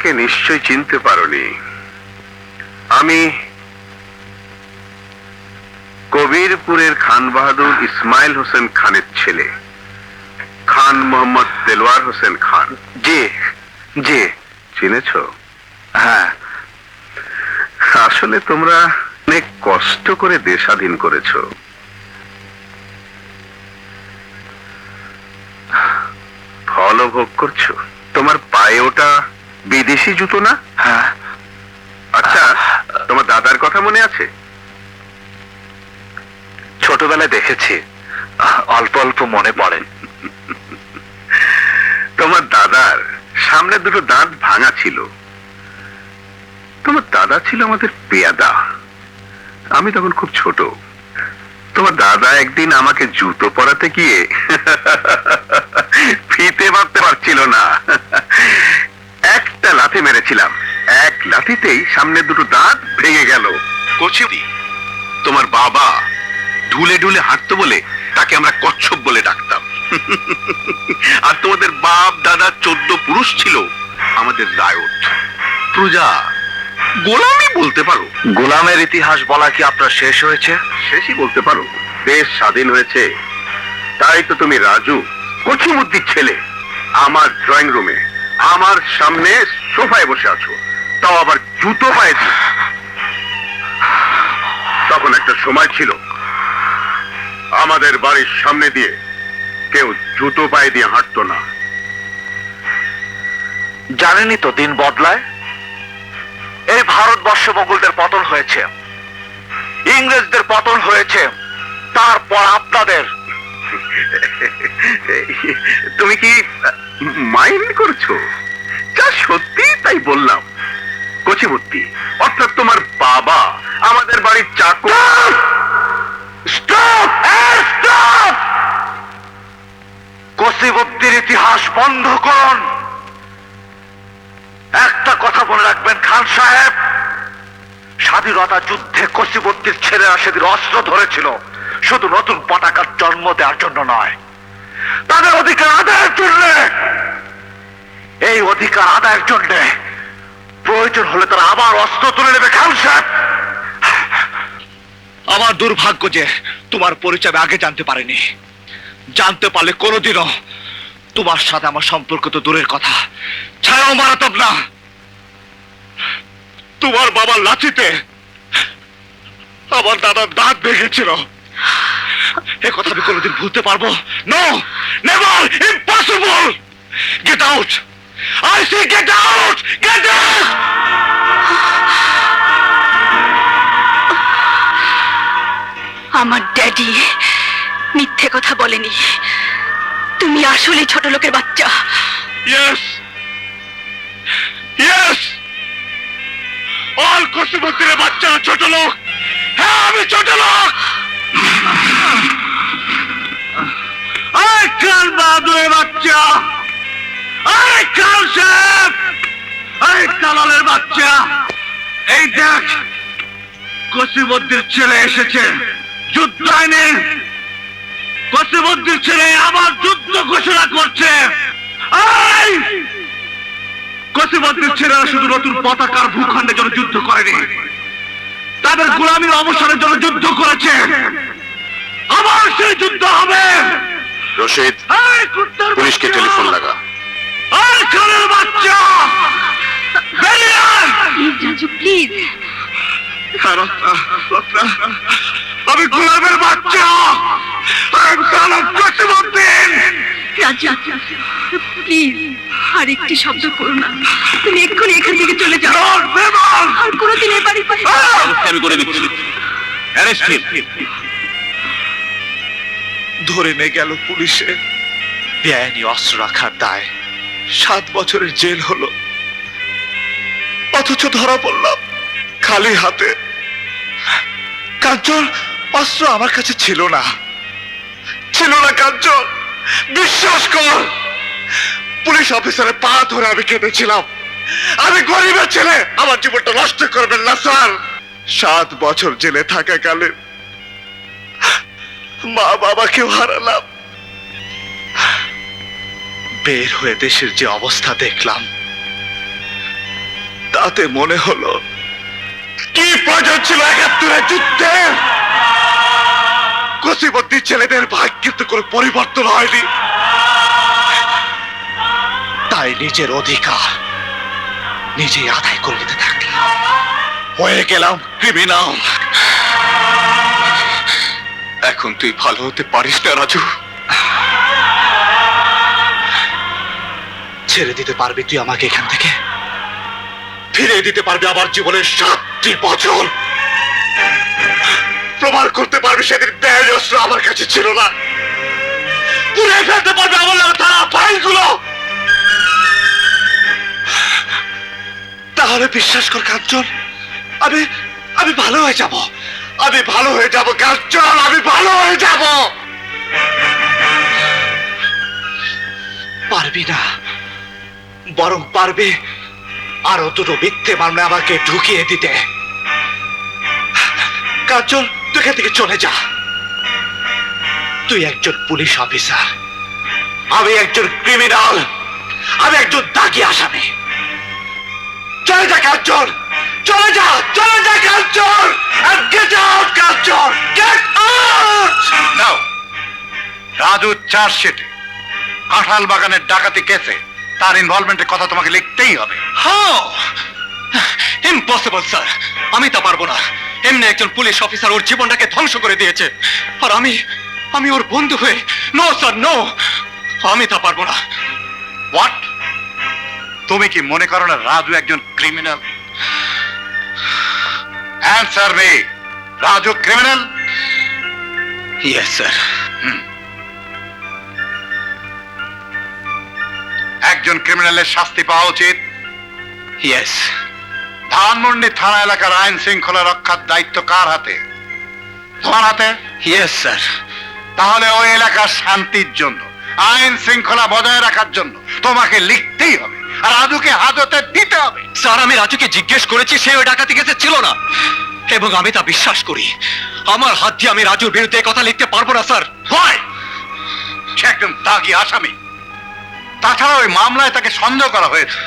আমাকে নিশ্চয় চিনতে পারোনি। আমি কবিরপুরের খান বাহাদুর ইসমাইল হোসেন খানের ছেলে, খান মোহাম্মদ দেলোয়ার হোসেন খান। জি জি। চিনেছ? হ্যাঁ। আসলে তোমরা অনেক কষ্ট করে দেশ স্বাধীন করেছ। ফলও ভোগ করছো। তোমার পায়ে ওটা বিদেশি জুতো না? হ্যাঁ। আচ্ছা, তোমার দাদার কথা মনে আছে? ছোটবেলায় দেখেছি, অল্প অল্প মনে পড়ে। তোমার দাদার সামনে দুটো দাঁত ভাঙা ছিল। তোমার দাদা ছিল আমাদের পেয়াদা। আমি তখন খুব ছোট। তোমার দাদা একদিন আমাকে জুতো পরাতে গিয়ে ফিতে বাঁধতে পারছিল না। একটা লাথি মেরেছিলাম, এক লাথিতেই সামনে দুটো দাঁত ভেঙে গেল। কচি তোমার বাবা ঢুলে ঢুলে হাঁটতো বলে তাকে আমরা কচ্ছপ বলে ডাকতাম। আর তোমাদের বাপ দাদা 14 পুরুষ ছিল আমাদের রায়ত, প্রজা, গোলামি বলতে পারো। গোলামের ইতিহাস বলা কি আপনার শেষ হয়েছে? শেষই বলতে পারো। দেশ স্বাধীন হয়েছে, তাই তো তুমি রাজু কচিমুদ্দির ছেলে আমার ড্রয়িং রুমে আমার সামনে সোফায় বসে আছো, তাও আবার জুতো পায়ে দিয়ে। তখন একটা সময় ছিল আমাদের বাড়ির সামনে দিয়ে কেউ জুতো পায়ে দিয়ে হাঁটতো না। জানেনই তো দিন বদলায়। এই ভারতবর্ষ মোগলদের পতন হয়েছে, ইংরেজদের পতন হয়েছে, তারপর আপনাদের। তুমি কি মাইন্ড করছো? যা সত্যি তাই বললাম। কচিমুদ্দি অর্থাৎ তোমার বাবা আমাদের বাড়ির চাকর। স্টপ! স্টপ! কচিমুদ্দির ইতিহাস বন্ধ করুন। একটা কথা মনে রাখবেন খান সাহেব, স্বাধীনতা যুদ্ধে কচিমুদ্দির ছেলেরা সেদিন অস্ত্র ধরেছিল শুধু নতুন পতাকার জন্ম দেওয়ার জন্য নয়, তাদের অধিকার আদায়ের জন্য। এই অধিকার আদায়ের জন্য প্রয়োজন হলে তারা আবার অস্ত্র তুলে নেবে। খান সাহেব, আমার দুর্ভাগ্য যে তোমার পরিচয় আগে জানতে পারিনি। জানতে পারলে কোনোদিনও তোমার সাথে আমার সম্পর্ক তো দূরের কথা, ছায়াও মারাতাম না। তোমার বাবার লাঠিতে আমার দাদার দাঁত ভেঙেছিল, এ কথা আমি কোনোদিন ভুলতে পারবো? No, never, impossible. Get out, I say get out, get out. আমার ড্যাডি মিথ্যে কথা বলেনি। তুমি আসলে ছোট লোকের বাচ্চা। ইয়েস, ইয়েস, অল কচিমুদ্দিনের বাচ্চারা ছোট লোক। হ্যাঁ, আমি ছোট লোক। আরে খান বাহাদুরের বাচ্চা, আরে খান সাহেব, আরে দালালের বাচ্চা, এই দেখ কচিমুদ্দির ছেলে এসেছে যুদ্ধ আইনে। কচিমুদ্দির ছেলে আবার যুদ্ধ ঘোষণা করছে। কচিমুদ্দির ছেলেরা শুধু নতুন পতাকার ভূখণ্ডের জন্য যুদ্ধ করেনি, তাদের গোলামীর অবসানের জন্য যুদ্ধ করেছে। আবার সেই যুদ্ধ হবে। রশিদ, পুলিশকে টেলিফোন লাগা। আরে খানের বাচ্চা, বেরিয়ে আয়। রাজু প্লিজ। আমি গোলামের বাচ্চা, কচিমুদ্দিন। রাজু প্লিজ আর একটি শব্দ করো না। তুমি এক্ষুনি এখান থেকে চলে যাও। আর কোনোদিন এ বাড়ি আমি করে দিচ্ছি। Arrest him. ধরে নিয়ে গেল পুলিশে, বেআইনি অস্ত্র রাখার দায় 7 বছরের জেল হলো। অথচ ধরা পড়লাম খালি হাতে। কাঞ্চন, অস্ত্র আমার কাছে ছিল না, ছিল না কাঞ্চন, বিশ্বাস কর। পুলিশ অফিসারের পা ধরে আমি কেঁদেছিলাম। আমি গরিবের ছেলে, আমার জীবনটা নষ্ট করবেন না স্যার। 7 বছর জেলে থাকাকালে মা বাবাকেও হারালাম। বের হয়ে দেশের যে অবস্থা দেখলাম, তাতে মনে হলো কি প্রয়োজন ছিল ৭১-এর যুদ্ধে। কচিবর্তী ছেলেদের ভাগ্য কিন্তু কোনো পরিবর্তন হয়নি, তাই নিজের অধিকার নিজেই আদায় করে নিতে থাকলাম। হয়ে গেলাম ক্রিমিনাল। এখন তুই ভালো হতে পারিস না রাজু। ছেড়ে দিতে পারবি তুই আমাকে এখান থেকে? ফিরিয়ে দিতে পারবি আমার জীবনের ৭টি বছর? প্রমাণ করতে পারবি সেদিন ব্যাজ অস্ত্র আমার কাছে ছিল না? পুড়ে ফেলতে পারবি আমার নামে থাকা ফাইলগুলো? তাহলে বিশ্বাস কর কাঞ্চন, আমি ভালো হয়ে যাব। আমি ভালো হয়ে যাব কাঞ্চন, আমি ভালো হয়ে যাব। পারবি না, বরং পারবি আরো দুটো মিথ্যে মামলা আমাকে ঢুকিয়ে দিতে। কাঞ্চন, তুই এখান থেকে চলে যা। তুই একজন পুলিশ অফিসার, আমি একজন ক্রিমিনাল, আমি একজন দাগি আসামি। চলে যা কাঞ্চন, চলে যা, চলে যা কাঞ্চন, and get out Kanchan, get out! নাও, রাজু চার্জশিটে কাঁঠাল বাগানের ডাকাতি কেসে তার ইনভলভমেন্টের কথা তোমাকে লিখতেই হবে। হাউ ইম্পসিবল স্যার, আমি তা পারবো না। এমনি একজন পুলিশ অফিসার ওর জীবনটাকে ধ্বংস করে দিয়েছে, আর আমি ওর বন্ধু হয়ে, নো স্যার নো, আমি তা পারবো না। হোয়াট? তুমি কি মনে করো না রাজু একজন criminal? Answer me, Raju criminal? Yes sir. একজন ক্রিমিনালের শাস্তি পাওয়া উচিত। ইয়েস। ধানমন্ডি থানা এলাকার আইন শৃঙ্খলা রক্ষার দায়িত্ব কার হাতে? তোমার হাতে? Yes sir. তাহলে ওই এলাকার শান্তির জন্য, আইন শৃঙ্খলা বজায় রাখার জন্য তোমাকে লিখতেই হবে, আর রাজুকে হাজতে দিতে হবে। স্যার, আমি রাজুকে জিজ্ঞেস করেছি, সে ওই ডাকাতি কেসে ছিল না, এবং আমি তা বিশ্বাস করি। আমার হাত দিয়ে আমি রাজুর বিরুদ্ধে এই কথা লিখতে পারবো না স্যার। ভয়, সে একজন দাগি আসামি। তাছাড়া ওই মামলায় তাকে সন্দেহ করা হয়েছে।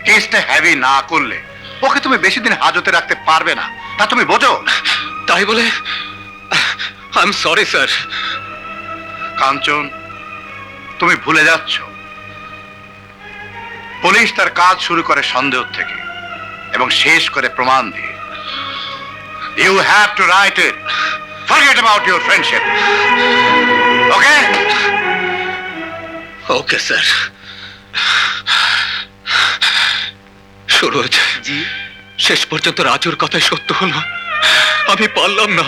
কেসটা হেভি না করলে ওকে তুমি বেশি দিন হাজতে রাখতে পারবে না, তা তুমি বোঝো? তাই বলে আই এম সরি স্যার। কাঞ্চন, তুমি ভুলে যাচ্ছ, পুলিশ তার কাজ শুরু করে সন্দেহ থেকে এবং শেষ করে প্রমাণ দিয়ে। You have to write it, forget about your friendship. Okay? Okay sir. Suraj, ji? শেষ পর্যন্ত রাজুর কথাই সত্য হলো। আমি পারলাম না,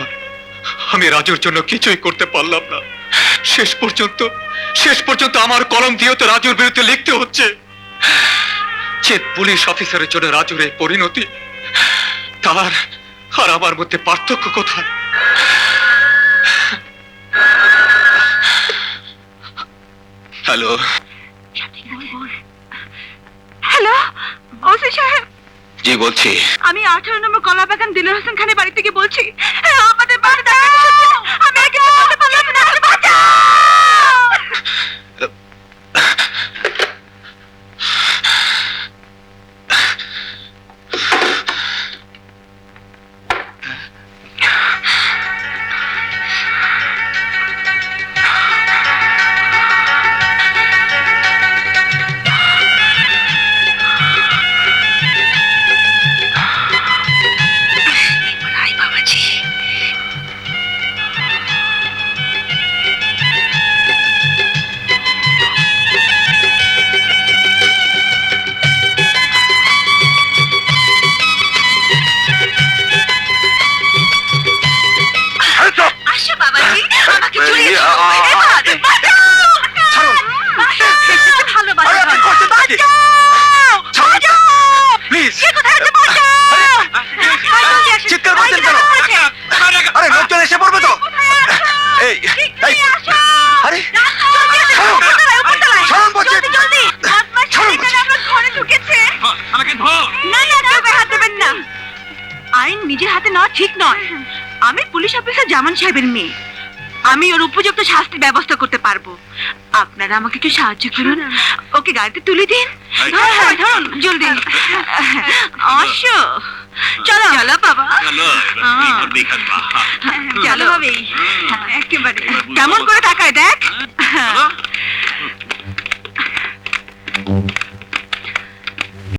আমি রাজুর জন্য কিছুই করতে পারলাম না। শেষ পর্যন্ত আমার কলম দিয়েও তো রাজুর বিরুদ্ধে লিখতে হচ্ছে। যে পুলিশ অফিসারের জন্য রাজুর এই পরিণতি, তার আর আমার মধ্যে পার্থক্য কোথায়? হ্যালো হ্যালো, ওসি সাহেব, জি বলছি। আমি 18 নম্বর কলাবাগান দিলের হোসেন খানের বাড়ি থেকে বলছি। আমাদের বাড়ি ডাকাতি হচ্ছে। আমি আর কিছু বলতে পারলাম না, বাঁচাও! আসো বাবাজি, আমাকে জড়িয়ে ধরো। এবার, বাঁচাও! ভালো বাঁচাও! বাঁচাও! প্লিজ, কে কোথায় আছে? বাঁচাও! জলদি আসো। চিৎকার করছেন কেন? আরে লোকজন এসে পড়বে তো। এই, এই, আরে ছাড়ুন বলছি। জলদি! বদমাশ ছেলেটা আমার ঘরে ঢুকেছে। না, কেউ গায়ে হাত দেবেন না। আইন নিজের হাতে নেওয়া ঠিক নয়। আমি পুলিশ অফিসার জামান সাহেবের মেয়ে। আমি ওর উপযুক্ত শাস্তির ব্যবস্থা করতে পারবো। আপনারা আমাকে একটু সাহায্য করুন, ওকে গাড়িতে তুলে দিন। হ্যাঁ হ্যাঁ ধরুন জলদি। আসো, চলো চলো বাবা, চলো ভাবি, একেবারে কেমন করে তাকায় দেখ।